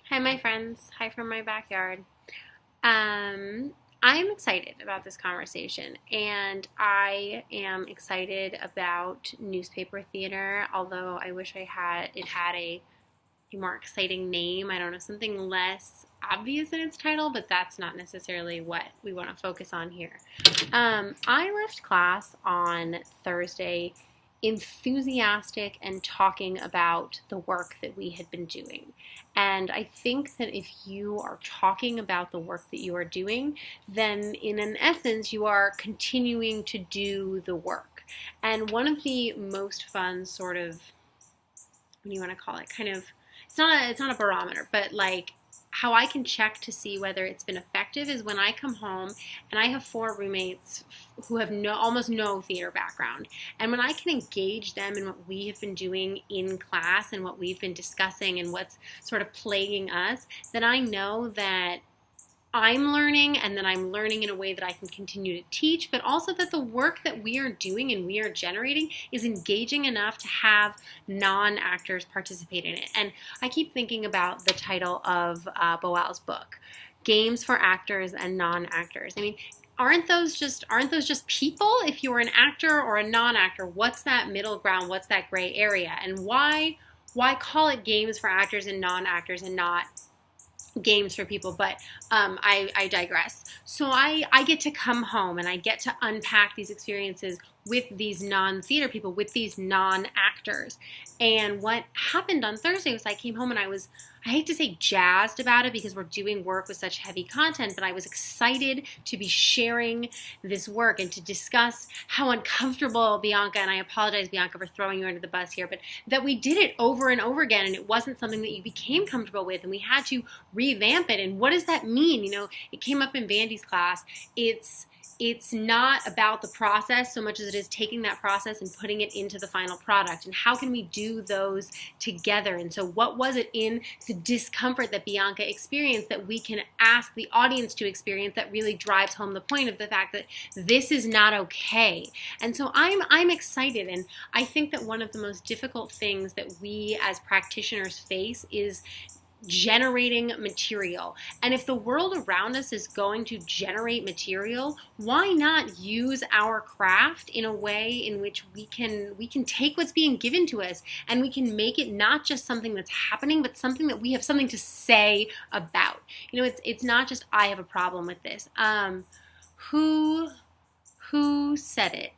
Hi, my friends. Hi from my backyard. I'm excited about this conversation, and I am excited about newspaper theater. Although I wish it had a more exciting name. I don't know, something less obvious in its title, but that's not necessarily what we want to focus on here. I left class on Thursday enthusiastic and talking about the work that we had been doing. And I think that if you are talking about the work that you are doing, then in an essence, you are continuing to do the work. And one of the most fun sort of, what do you want to call it? Kind of, it's not a barometer, but like how I can check to see whether it's been effective is when I come home and I have four roommates who have almost no theater background. And when I can engage them in what we have been doing in class and what we've been discussing and what's sort of plaguing us, then I know that I'm learning, and then I'm learning in a way that I can continue to teach, but also that the work that we are doing and we are generating is engaging enough to have non-actors participate in it. And I keep thinking about the title of Boal's book, Games for Actors and Non-Actors. I mean, aren't those just people? If you're an actor or a non-actor, what's that middle ground? What's that gray area? And why call it games for actors and non-actors and not games for people? But I digress. So I get to come home and I get to unpack these experiences with these non-theater people, with these non-actors. And what happened on Thursday was I came home and I hate to say jazzed about it because we're doing work with such heavy content, but I was excited to be sharing this work and to discuss how uncomfortable Bianca, and I apologize, Bianca, for throwing you under the bus here, but that we did it over and over again and it wasn't something that you became comfortable with and we had to revamp it. And what does that mean? You know, it came up in Vandy's class. It's not about the process so much as it is taking that process and putting it into the final product. And how can we do those together? And so what was it in the discomfort that Bianca experienced that we can ask the audience to experience that really drives home the point of the fact that this is not okay? And so I'm excited. And I think that one of the most difficult things that we as practitioners face is generating material. And if the world around us is going to generate material, why not use our craft in a way in which we can take what's being given to us and we can make it not just something that's happening, but something that we have something to say about. You know, it's not just I have a problem with this. Who said it?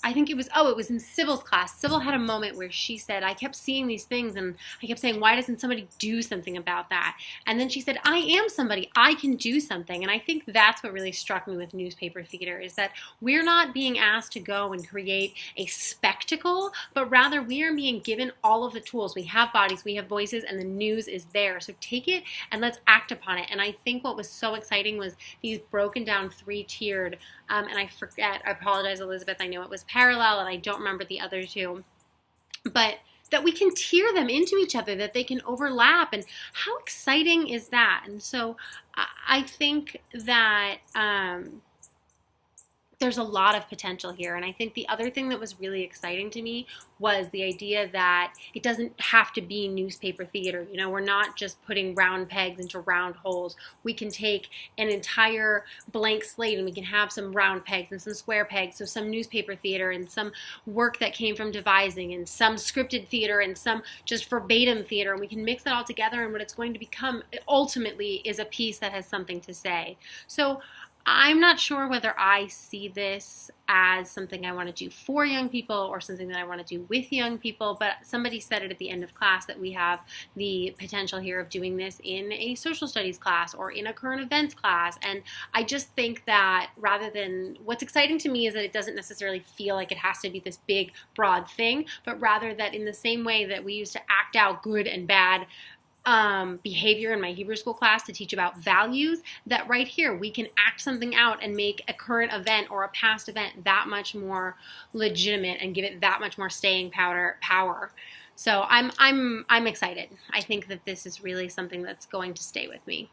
I think it was in Sybil's class. Sybil had a moment where she said, I kept seeing these things and I kept saying, why doesn't somebody do something about that? And then she said, I am somebody, I can do something. And I think that's what really struck me with newspaper theater is that we're not being asked to go and create a spectacle, but rather we are being given all of the tools. We have bodies, we have voices, and the news is there. So take it and let's act upon it. And I think what was so exciting was these broken down three-tiered, and I forget, I apologize, Elizabeth, I know it was parallel and I don't remember the other two, but that we can tier them into each other, that they can overlap, and how exciting is that? And so I think that there's a lot of potential here. And I think the other thing that was really exciting to me was the idea that it doesn't have to be newspaper theater. You know, we're not just putting round pegs into round holes. We can take an entire blank slate and we can have some round pegs and some square pegs. So some newspaper theater and some work that came from devising and some scripted theater and some just verbatim theater. And we can mix that all together, and what it's going to become ultimately is a piece that has something to say. So I'm not sure whether I see this as something I want to do for young people or something that I want to do with young people, but somebody said it at the end of class that we have the potential here of doing this in a social studies class or in a current events class. And I just think that rather than, what's exciting to me is that it doesn't necessarily feel like it has to be this big, broad thing, but rather that in the same way that we used to act out good and bad behavior in my Hebrew school class to teach about values, that right here we can act something out and make a current event or a past event that much more legitimate and give it that much more staying power. So I'm excited. I think that this is really something that's going to stay with me.